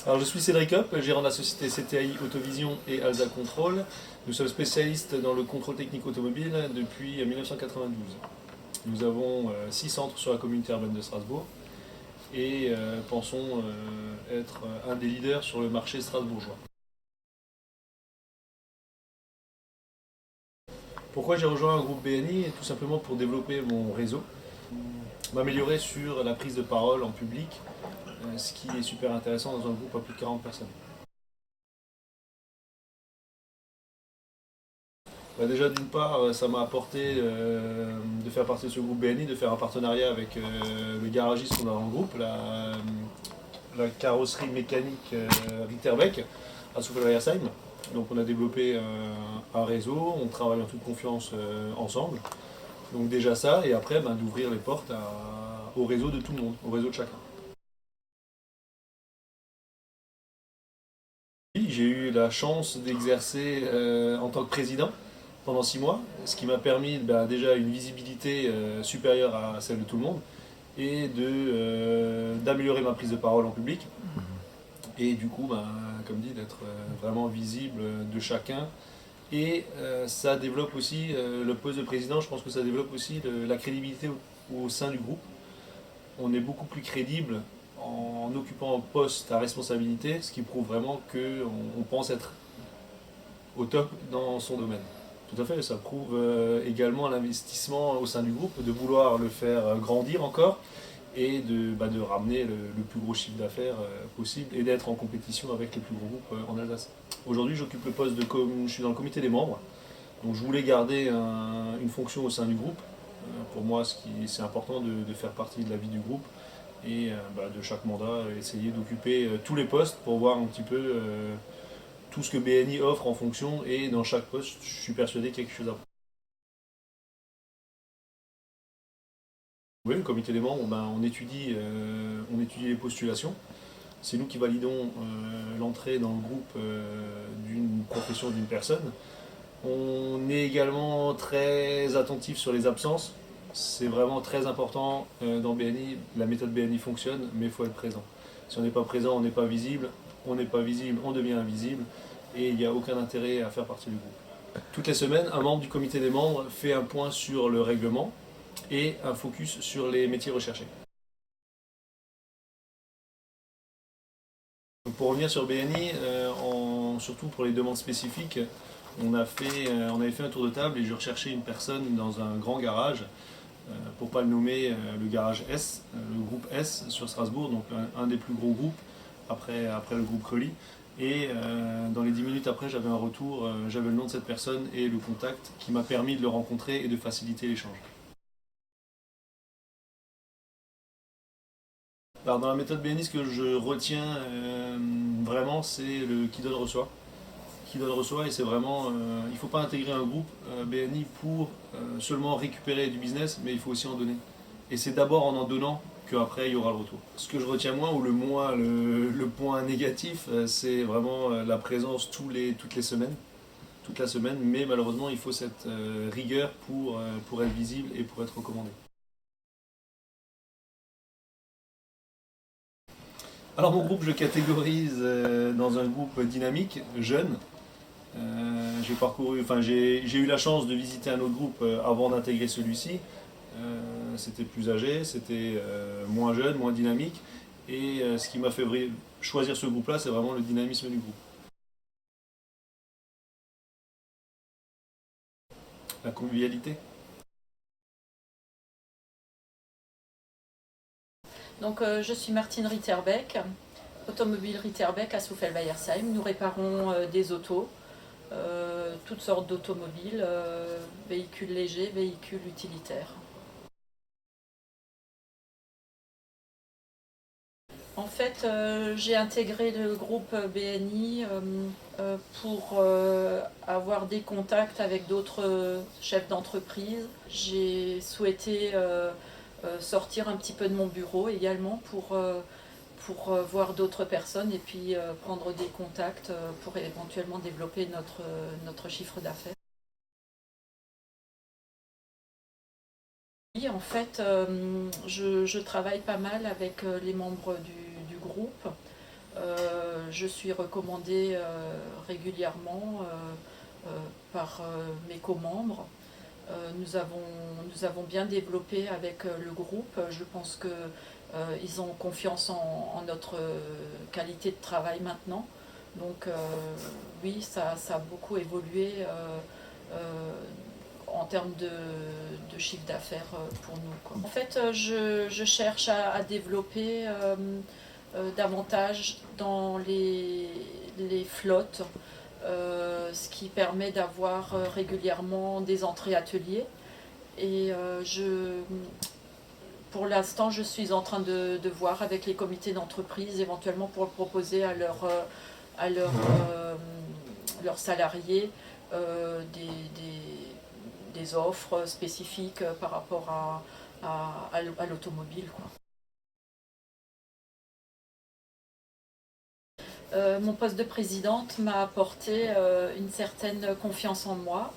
Alors je suis Cédric Hopp, gérant de la société CTI Autovision et Alza Control. Nous sommes spécialistes dans le contrôle technique automobile depuis 1992. Nous avons 6 centres sur la communauté urbaine de Strasbourg et pensons être un des leaders sur le marché strasbourgeois. Pourquoi j'ai rejoint un groupe BNI? Tout simplement pour développer mon réseau, m'améliorer sur la prise de parole en public, ce qui est super intéressant dans un groupe à plus de 40 personnes. Bah déjà d'une part, ça m'a apporté de faire partie de ce groupe BNI, de faire un partenariat avec le garagiste qu'on a dans le groupe, la carrosserie mécanique Ritterbeck à Souffel-Weiersheim. Donc on a développé un réseau, on travaille en toute confiance ensemble. Donc déjà ça, et après d'ouvrir les portes au réseau de tout le monde, au réseau de chacun. Oui, j'ai eu la chance d'exercer en tant que président pendant 6 mois, ce qui m'a permis déjà une visibilité supérieure à celle de tout le monde et d'améliorer ma prise de parole en public et du coup, comme dit, d'être vraiment visible de chacun. Et ça développe aussi le poste de président, je pense que ça développe aussi la crédibilité au sein du groupe. On est beaucoup plus crédible en occupant un poste à responsabilité, ce qui prouve vraiment qu'on pense être au top dans son domaine. Tout à fait, ça prouve également l'investissement au sein du groupe, de vouloir le faire grandir encore et de ramener le plus gros chiffre d'affaires possible et d'être en compétition avec les plus gros groupes en Alsace. Aujourd'hui, j'occupe le poste je suis dans le comité des membres, donc je voulais garder une fonction au sein du groupe. Pour moi, c'est important de faire partie de la vie du groupe et de chaque mandat, essayer d'occuper tous les postes pour voir un petit peu tout ce que BNI offre en fonction et dans chaque poste, je suis persuadé qu'il y a quelque chose à prendre. Oui, le comité des membres, on étudie les postulations. C'est nous qui validons l'entrée dans le groupe d'une profession d'une personne. On est également très attentif sur les absences. C'est vraiment très important dans BNI. La méthode BNI fonctionne, mais il faut être présent. Si on n'est pas présent, on n'est pas visible. On n'est pas visible, on devient invisible. Et il n'y a aucun intérêt à faire partie du groupe. Toutes les semaines, un membre du comité des membres fait un point sur le règlement et un focus sur les métiers recherchés. Donc pour revenir sur BNI, surtout pour les demandes spécifiques, on avait fait un tour de table et je recherchais une personne dans un grand garage, pour ne pas le nommer, le garage S, le groupe S sur Strasbourg, donc un des plus gros groupes après le groupe Crelly. Et dans les 10 minutes après, j'avais un retour, j'avais le nom de cette personne et le contact qui m'a permis de le rencontrer et de faciliter l'échange. Alors dans la méthode BNI, ce que je retiens vraiment, c'est le qui donne reçoit. Qui donne reçoit et c'est vraiment, il ne faut pas intégrer un groupe BNI pour seulement récupérer du business, mais il faut aussi en donner. Et c'est d'abord en donnant qu'après il y aura le retour. Ce que je retiens moins, ou le point négatif, c'est vraiment la présence toutes les semaines, toute la semaine, mais malheureusement il faut cette rigueur pour être visible et pour être recommandé. Alors mon groupe, je le catégorise dans un groupe dynamique, jeune. J'ai eu la chance de visiter un autre groupe avant d'intégrer celui-ci. C'était plus âgé, c'était moins jeune, moins dynamique. Et ce qui m'a fait choisir ce groupe-là, c'est vraiment le dynamisme du groupe. La convivialité. Donc, je suis Martine Ritterbeck, automobile Ritterbeck à Souffel-Weiersheim. Nous réparons des autos, toutes sortes d'automobiles, véhicules légers, véhicules utilitaires. En fait, j'ai intégré le groupe BNI pour avoir des contacts avec d'autres chefs d'entreprise. J'ai souhaité sortir un petit peu de mon bureau également pour voir d'autres personnes et puis prendre des contacts pour éventuellement développer notre chiffre d'affaires. Oui, en fait, je travaille pas mal avec les membres du groupe Je suis recommandée régulièrement par mes co-membres. Nous avons bien développé avec le groupe. Je pense qu'ils ont confiance en notre qualité de travail maintenant. Donc oui, ça a beaucoup évolué en termes de chiffre d'affaires pour nous, quoi. En fait, je cherche à développer davantage dans les flottes, ce qui permet d'avoir régulièrement des entrées ateliers. Et pour l'instant, je suis en train de voir avec les comités d'entreprise, éventuellement pour le proposer à leurs salariés des offres spécifiques par rapport à l'automobile, quoi. Mon poste de présidente m'a apporté une certaine confiance en moi.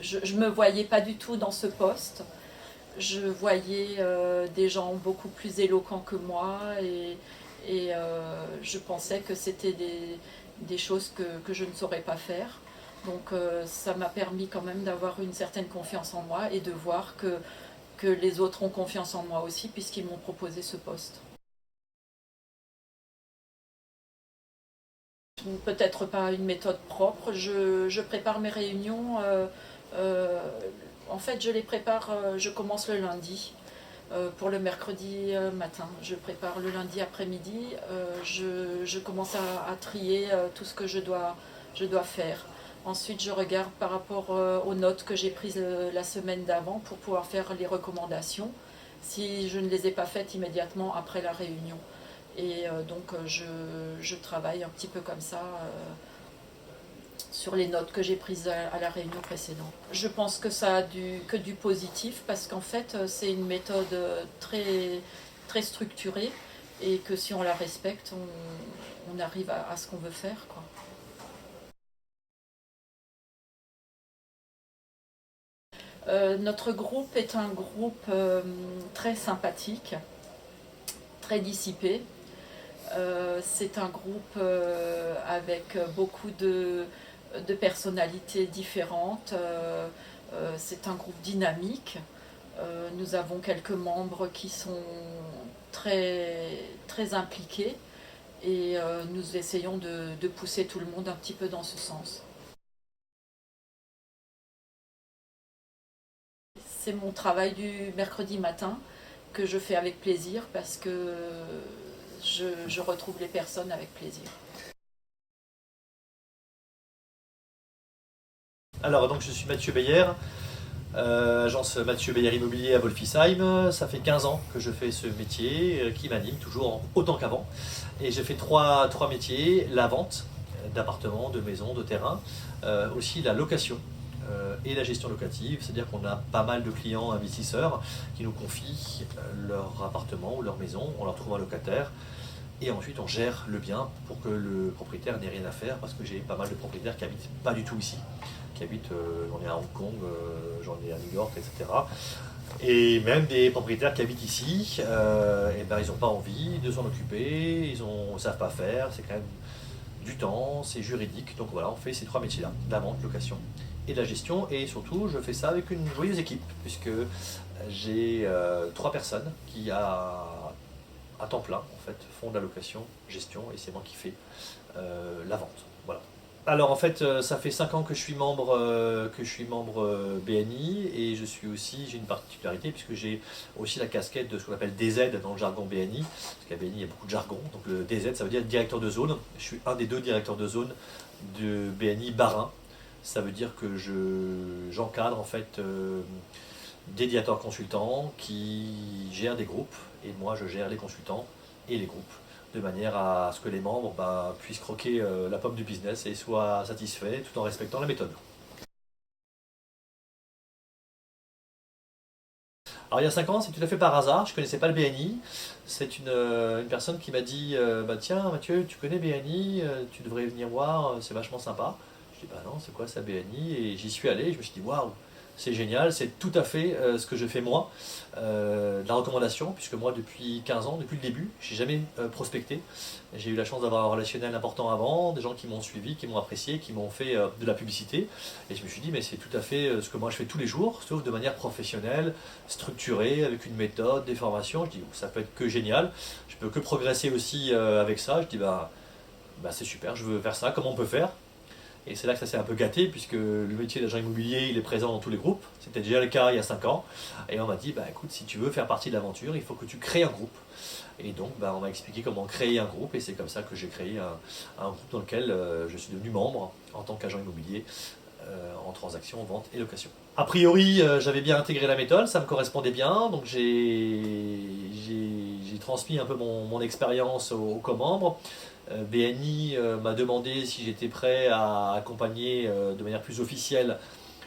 Je ne me voyais pas du tout dans ce poste. Je voyais des gens beaucoup plus éloquents que moi et je pensais que c'était des choses que je ne saurais pas faire. Donc ça m'a permis quand même d'avoir une certaine confiance en moi et de voir que les autres ont confiance en moi aussi puisqu'ils m'ont proposé ce poste. Peut-être pas une méthode propre, je prépare mes réunions, en fait je les prépare, je commence le lundi. Pour le mercredi matin, je prépare le lundi après-midi, je commence à trier tout ce que je dois faire. Ensuite, je regarde par rapport aux notes que j'ai prises la semaine d'avant pour pouvoir faire les recommandations, si je ne les ai pas faites immédiatement après la réunion. Et donc, je travaille un petit peu comme ça sur les notes que j'ai prises à la réunion précédente. Je pense que ça a que du positif parce qu'en fait, c'est une méthode très, très structurée et que si on la respecte, on arrive à ce qu'on veut faire, quoi. Notre groupe est un groupe très sympathique, très dissipé. C'est un groupe avec beaucoup de personnalités différentes. C'est un groupe dynamique. Nous avons quelques membres qui sont très, très impliqués et nous essayons de pousser tout le monde un petit peu dans ce sens. C'est mon travail du mercredi matin que je fais avec plaisir parce que je retrouve les personnes avec plaisir. Alors, donc je suis Mathieu Beyer, agence Mathieu Beyer Immobilier à Wolfisheim. Ça fait 15 ans que je fais ce métier qui m'anime toujours autant qu'avant. Et j'ai fait trois métiers, la vente d'appartements, de maisons, de terrains, aussi la location et la gestion locative, c'est-à-dire qu'on a pas mal de clients investisseurs qui nous confient leur appartement ou leur maison, on leur trouve un locataire et ensuite on gère le bien pour que le propriétaire n'ait rien à faire parce que j'ai pas mal de propriétaires qui habitent pas du tout ici, qui habitent, j'en ai à Hong Kong, j'en ai à New York, etc. Et même des propriétaires qui habitent ici, et ben, ils n'ont pas envie de s'en occuper, ils ne savent pas faire, c'est quand même du temps, c'est juridique. Donc voilà, on fait ces trois métiers-là, la vente, location et la gestion. Et surtout, je fais ça avec une joyeuse équipe, puisque j'ai 3 personnes qui, à temps plein, en fait, font de la location, gestion, et c'est moi qui fais la vente. Voilà. Alors en fait, ça fait 5 ans que je suis membre, BNI et je suis aussi, j'ai une particularité puisque j'ai aussi la casquette de ce qu'on appelle DZ dans le jargon BNI, parce qu'à BNI il y a beaucoup de jargon, donc le DZ ça veut dire directeur de zone, je suis un des 2 directeurs de zone de BNI Bas-Rhin, ça veut dire que j'encadre en fait des directeurs consultants qui gèrent des groupes et moi je gère les consultants et les groupes, de manière à ce que les membres puissent croquer la pomme du business et soient satisfaits tout en respectant la méthode. Alors il y a 5 ans, c'est tout à fait par hasard, je ne connaissais pas le BNI. C'est une personne qui m'a dit tiens Mathieu, tu connais BNI, tu devrais venir voir, c'est vachement sympa. Je dis non, c'est quoi ça BNI? Et j'y suis allé, je me suis dit waouh, c'est génial, c'est tout à fait ce que je fais moi. de la recommandation, puisque moi depuis 15 ans, depuis le début, j'ai jamais prospecté. J'ai eu la chance d'avoir un relationnel important avant, des gens qui m'ont suivi, qui m'ont apprécié, qui m'ont fait de la publicité. Et je me suis dit, mais c'est tout à fait ce que moi je fais tous les jours, sauf de manière professionnelle, structurée, avec une méthode, des formations. Je dis, ça peut être que génial, je peux que progresser aussi avec ça. Je dis, c'est super, je veux faire ça, comment on peut faire? Et c'est là que ça s'est un peu gâté, puisque le métier d'agent immobilier, il est présent dans tous les groupes. C'était déjà le cas il y a 5 ans. Et on m'a dit, écoute, si tu veux faire partie de l'aventure, il faut que tu crées un groupe. Et donc, on m'a expliqué comment créer un groupe, et c'est comme ça que j'ai créé un groupe dans lequel je suis devenu membre en tant qu'agent immobilier en transaction, vente et location. A priori, j'avais bien intégré la méthode, ça me correspondait bien, donc j'ai transmis un peu mon expérience aux co-membres. BNI m'a demandé si j'étais prêt à accompagner de manière plus officielle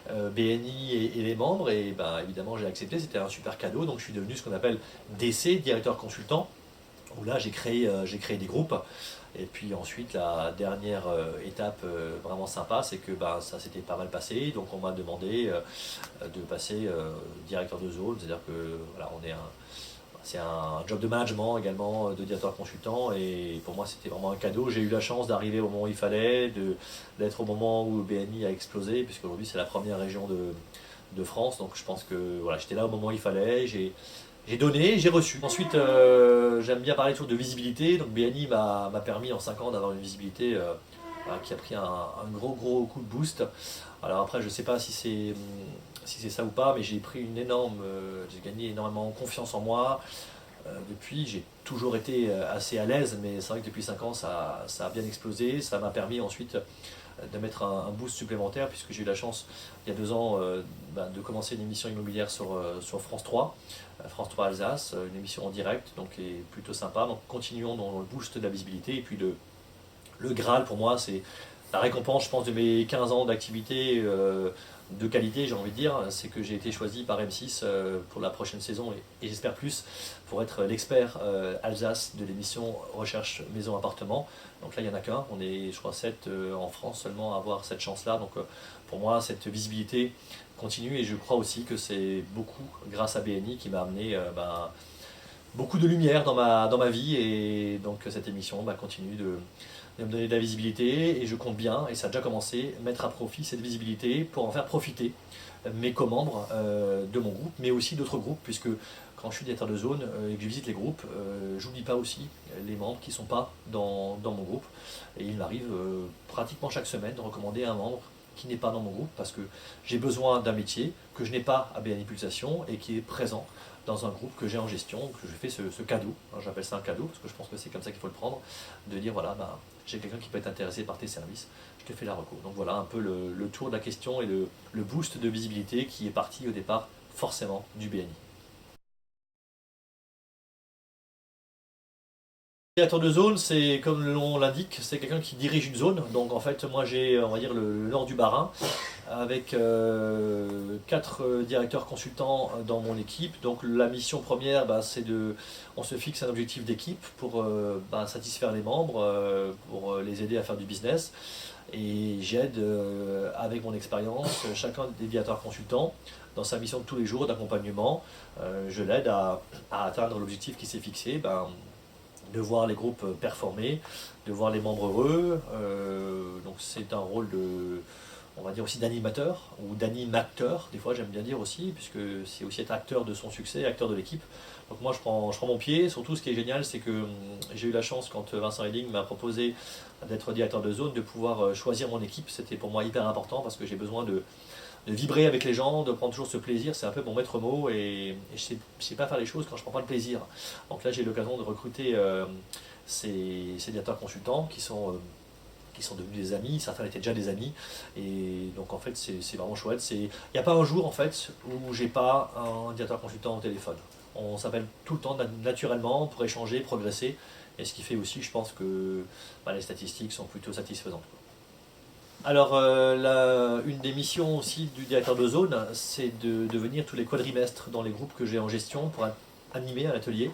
BNI et les membres, et évidemment j'ai accepté, c'était un super cadeau, donc je suis devenu ce qu'on appelle DC, directeur consultant, où là j'ai créé des groupes. Et puis ensuite la dernière étape vraiment sympa, c'est que ça s'était pas mal passé, donc on m'a demandé de passer directeur de zone, c'est-à-dire que voilà, c'est un job de management également, de directeur consultant, et pour moi c'était vraiment un cadeau. J'ai eu la chance d'arriver au moment où il fallait, d'être au moment où le BNI a explosé, puisque aujourd'hui c'est la première région de France, donc je pense que voilà, j'étais là au moment où il fallait, j'ai donné, j'ai reçu. Ensuite, j'aime bien parler toujours de visibilité, donc BNI m'a permis en 5 ans d'avoir une visibilité qui a pris un gros coup de boost. Alors après, je ne sais pas si c'est ça ou pas, mais j'ai gagné énormément confiance en moi. Depuis, j'ai toujours été assez à l'aise, mais c'est vrai que depuis 5 ans, ça a bien explosé. Ça m'a permis ensuite de mettre un boost supplémentaire, puisque j'ai eu la chance, il y a 2 ans, de commencer une émission immobilière sur France 3, France 3 Alsace, une émission en direct, donc qui est plutôt sympa. Donc continuons dans le boost de la visibilité. Et puis le Graal pour moi, c'est la récompense, je pense, de mes 15 ans d'activité de qualité, j'ai envie de dire, c'est que j'ai été choisi par M6 pour la prochaine saison, et j'espère plus, pour être l'expert Alsace de l'émission Recherche Maison Appartement. Donc là, il n'y en a qu'un, on est, je crois, 7 en France seulement à avoir cette chance-là. Donc pour moi, cette visibilité continue, et je crois aussi que c'est beaucoup grâce à BNI qui m'a amené beaucoup de lumière dans ma vie, et donc cette émission continue de me donner de la visibilité, et je compte bien, et ça a déjà commencé, mettre à profit cette visibilité pour en faire profiter mes co-membres de mon groupe, mais aussi d'autres groupes, puisque quand je suis directeur de zone et que je visite les groupes, j'oublie pas aussi les membres qui ne sont pas dans mon groupe, et il m'arrive pratiquement chaque semaine de recommander un membre qui n'est pas dans mon groupe, parce que j'ai besoin d'un métier que je n'ai pas à BNI Pulsation et qui est présent dans un groupe que j'ai en gestion, que je fais ce cadeau, j'appelle ça un cadeau, parce que je pense que c'est comme ça qu'il faut le prendre, de dire voilà, j'ai quelqu'un qui peut être intéressé par tes services, je te fais la reco. Donc voilà un peu le tour de la question et le boost de visibilité qui est parti au départ forcément du BNI. Le directeur de zone, c'est comme le nom l'indique, c'est quelqu'un qui dirige une zone. Donc en fait, moi j'ai, on va dire, le nord du Bas-Rhin, avec 4 directeurs consultants dans mon équipe. Donc la mission première, on se fixe un objectif d'équipe pour satisfaire les membres, pour les aider à faire du business. Et j'aide avec mon expérience chacun des directeurs consultants dans sa mission de tous les jours d'accompagnement. Je l'aide à atteindre l'objectif qui s'est fixé. De voir les groupes performer, de voir les membres heureux. Donc c'est un rôle on va dire aussi d'animateur ou d'animateur, des fois j'aime bien dire aussi, puisque c'est aussi être acteur de son succès, acteur de l'équipe. Donc moi je prends mon pied. Surtout ce qui est génial, c'est que j'ai eu la chance, quand Vincent Reding m'a proposé d'être directeur de zone, de pouvoir choisir mon équipe. C'était pour moi hyper important, parce que j'ai besoin de vibrer avec les gens, de prendre toujours ce plaisir. C'est un peu mon maître mot, et je ne sais pas faire les choses quand je ne prends pas le plaisir. Donc là j'ai eu l'occasion de recruter ces directeurs consultants qui sont devenus des amis. Certains étaient déjà des amis, et donc en fait c'est vraiment chouette. Il n'y a pas un jour en fait où j'ai pas un directeur consultant au téléphone. On s'appelle tout le temps naturellement pour échanger, progresser, et ce qui fait aussi, je pense, que les statistiques sont plutôt satisfaisantes. Alors, une des missions aussi du directeur de zone, c'est de venir tous les quadrimestres dans les groupes que j'ai en gestion pour animer un atelier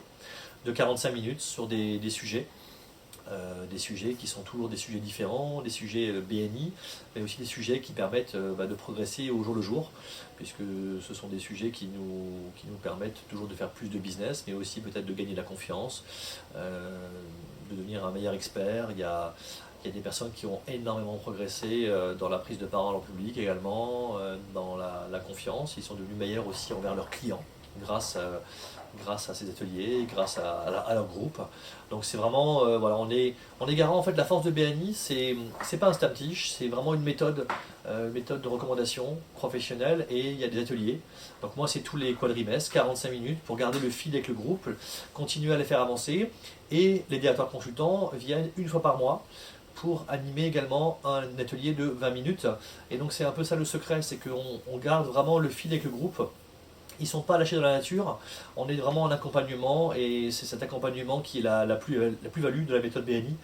de 45 minutes sur des sujets des sujets qui sont toujours des sujets différents, des sujets BNI, mais aussi des sujets qui permettent de progresser au jour le jour, puisque ce sont des sujets qui nous permettent toujours de faire plus de business, mais aussi peut-être de gagner de la confiance, de devenir un meilleur expert. Il y a des personnes qui ont énormément progressé dans la prise de parole en public également, dans la confiance. Ils sont devenus meilleurs aussi envers leurs clients grâce à ces ateliers, grâce à leur groupe. Donc c'est vraiment, voilà, on est garant en fait de la force de BNI. C'est pas un statiche, c'est vraiment une méthode de recommandation professionnelle, et il y a des ateliers. Donc moi c'est tous les quadrimestres, 45 minutes pour garder le fil avec le groupe, continuer à les faire avancer, et les directeurs consultants viennent une fois par mois pour animer également un atelier de 20 minutes. Et donc c'est un peu ça le secret, c'est qu'on garde vraiment le fil avec le groupe. Ils ne sont pas lâchés dans la nature, on est vraiment en accompagnement, et c'est cet accompagnement qui est la plus-value de la méthode BNI,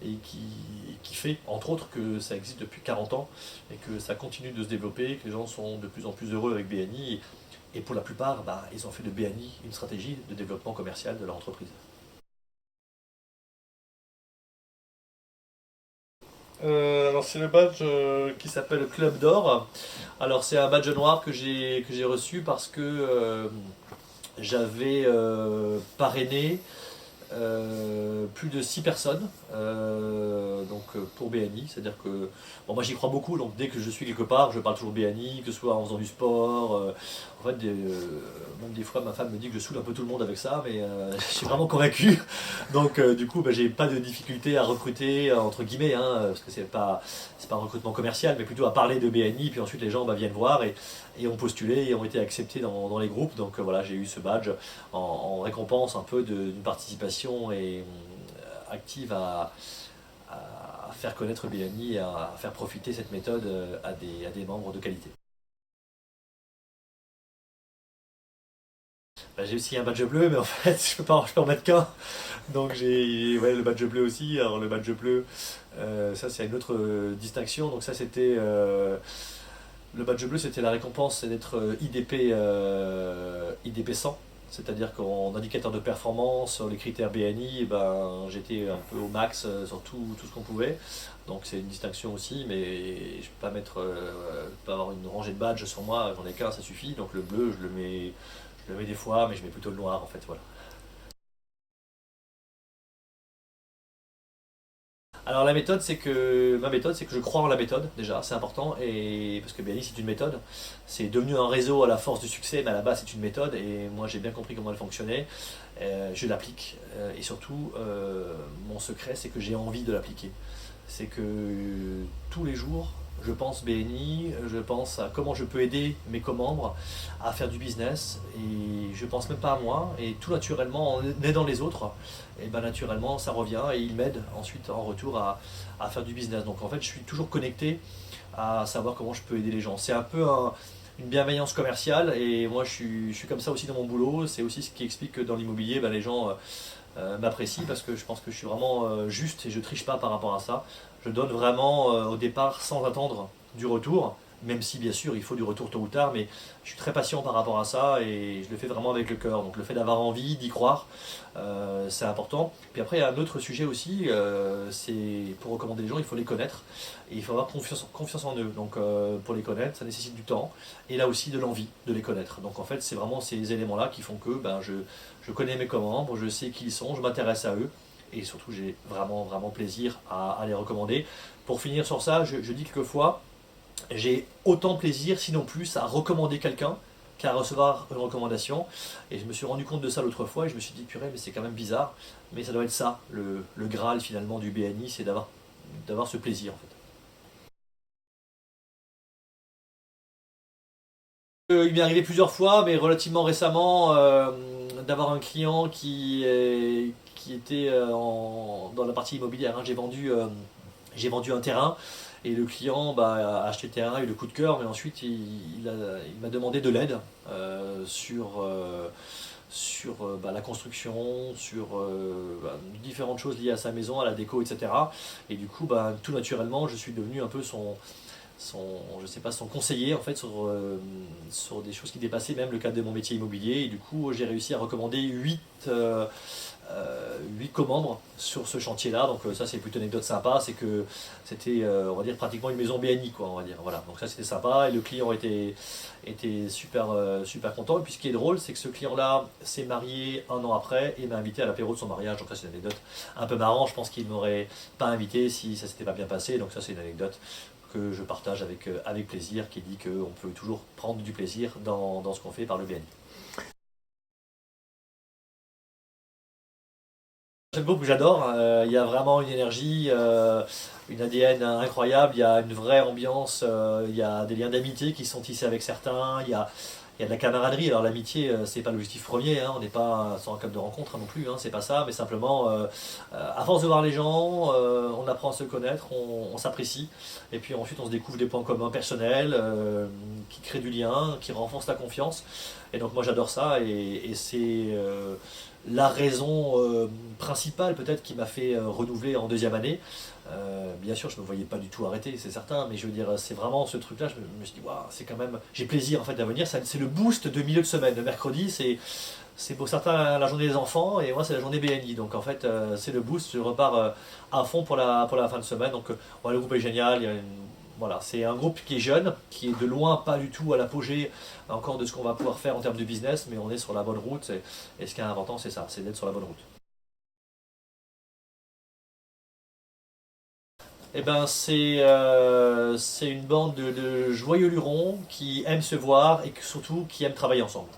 et qui fait entre autres que ça existe depuis 40 ans et que ça continue de se développer, que les gens sont de plus en plus heureux avec BNI, et pour la plupart, ils ont fait de BNI une stratégie de développement commercial de leur entreprise. Alors c'est le badge qui s'appelle Club d'Or. Alors c'est un badge noir que j'ai reçu parce que j'avais parrainé plus de 6 personnes pour BNI. C'est-à-dire que moi j'y crois beaucoup, donc dès que je suis quelque part, je parle toujours BNI, que ce soit en faisant du sport. En fait, même des fois ma femme me dit que je saoule un peu tout le monde avec ça, mais je suis vraiment convaincu. Donc du coup, j'ai pas de difficulté à recruter, entre guillemets, parce que c'est pas un recrutement commercial, mais plutôt à parler de BNI, puis ensuite les gens viennent voir et ont postulé et ont été acceptés dans les groupes. Donc voilà, j'ai eu ce badge en récompense un peu d'une participation active à faire connaître BNI et à faire profiter cette méthode à des membres de qualité. J'ai aussi un badge bleu, mais en fait je peux en mettre qu'un. Donc j'ai le badge bleu aussi. Alors le badge bleu, ça c'est une autre distinction. Donc ça c'était le badge bleu, c'était la récompense, c'est d'être IDP 100. C'est-à-dire qu'en indicateur de performance, sur les critères BNI, j'étais un peu au max sur tout ce qu'on pouvait. Donc c'est une distinction aussi, mais je ne peux pas avoir une rangée de badges sur moi, j'en ai qu'un, ça suffit. Donc le bleu, je le mets des fois, mais je mets plutôt le noir en fait, voilà. Alors ma méthode, c'est que je crois en la méthode déjà, c'est important, et parce que BNI c'est une méthode, c'est devenu un réseau à la force du succès, mais à la base c'est une méthode, et moi j'ai bien compris comment elle fonctionnait, je l'applique, et surtout mon secret c'est que j'ai envie de l'appliquer. C'est que tous les jours je pense BNI, je pense à comment je peux aider mes co-membres à faire du business, et je pense même pas à moi, et tout naturellement en aidant les autres, et naturellement ça revient et ils m'aident ensuite en retour à faire du business. Donc en fait je suis toujours connecté à savoir comment je peux aider les gens. C'est un peu une bienveillance commerciale, et moi je suis comme ça aussi dans mon boulot. C'est aussi ce qui explique que dans l'immobilier les gens m'apprécient, parce que je pense que je suis vraiment juste et je triche pas par rapport à ça. Je donne vraiment au départ sans attendre du retour, même si bien sûr il faut du retour tôt ou tard, mais je suis très patient par rapport à ça, et je le fais vraiment avec le cœur. Donc le fait d'avoir envie, d'y croire, c'est important. Puis après il y a un autre sujet aussi, c'est pour recommander les gens, il faut les connaître, et il faut avoir confiance en eux. Donc pour les connaître, ça nécessite du temps, et là aussi de l'envie de les connaître. Donc en fait c'est vraiment ces éléments-là qui font que je connais mes membres, je sais qui ils sont, je m'intéresse à eux, et surtout j'ai vraiment plaisir à les recommander. Pour finir sur ça, je dis quelquefois, j'ai autant plaisir, sinon plus, à recommander quelqu'un qu'à recevoir une recommandation. Et je me suis rendu compte de ça l'autre fois, et je me suis dit, purée, mais c'est quand même bizarre. Mais ça doit être ça, le Graal finalement du BNI, c'est d'avoir ce plaisir en fait. Il m'est arrivé plusieurs fois, mais relativement récemment, d'avoir un client qui était dans la partie immobilière. J'ai vendu un terrain, et le client a acheté le terrain, a eu le coup de cœur, mais ensuite il m'a demandé de l'aide sur la construction, sur différentes choses liées à sa maison, à la déco, etc. Et du coup, tout naturellement, je suis devenu un peu son conseiller en fait sur des choses qui dépassaient même le cadre de mon métier immobilier. Et du coup j'ai réussi à recommander 8 lui commande sur ce chantier-là. Donc ça c'est plutôt une anecdote sympa, c'est que c'était on va dire pratiquement une maison BNI quoi, on va dire. Voilà, donc ça c'était sympa et le client était super super content. Et puis ce qui est drôle, c'est que ce client-là s'est marié un an après et m'a invité à l'apéro de son mariage. Donc ça c'est une anecdote un peu marrant. Je pense qu'il m'aurait pas invité si ça s'était pas bien passé. Donc ça c'est une anecdote que je partage avec plaisir, qui dit qu'on peut toujours prendre du plaisir dans ce qu'on fait par le BNI. C'est le groupe que j'adore, il y a vraiment une énergie, une ADN incroyable, il y a une vraie ambiance, il y a des liens d'amitié qui sont tissés avec certains, il y a de la camaraderie. Alors l'amitié, c'est pas l'objectif premier, hein, on n'est pas sur un club de rencontre non plus, hein, c'est pas ça, mais simplement, à force de voir les gens, on apprend à se connaître, on s'apprécie, et puis ensuite on se découvre des points communs personnels, qui créent du lien, qui renforcent la confiance, et donc moi j'adore ça, et c'est la raison principale peut-être qui m'a fait renouveler en deuxième année. Bien sûr, je ne me voyais pas du tout arrêter, c'est certain, mais je veux dire, c'est vraiment ce truc-là, je me suis dit, waouh, c'est quand même, j'ai plaisir en fait à venir, c'est le boost de milieu de semaine. Le mercredi, c'est pour certains la journée des enfants, et moi c'est la journée BNI, donc en fait c'est le boost, je repars à fond pour la fin de semaine, donc le groupe est génial, voilà, c'est un groupe qui est jeune, qui est de loin pas du tout à l'apogée encore de ce qu'on va pouvoir faire en termes de business, mais on est sur la bonne route, et ce qui est important c'est ça, c'est d'être sur la bonne route. Eh ben, c'est une bande de joyeux lurons qui aiment se voir et surtout qui aiment travailler ensemble.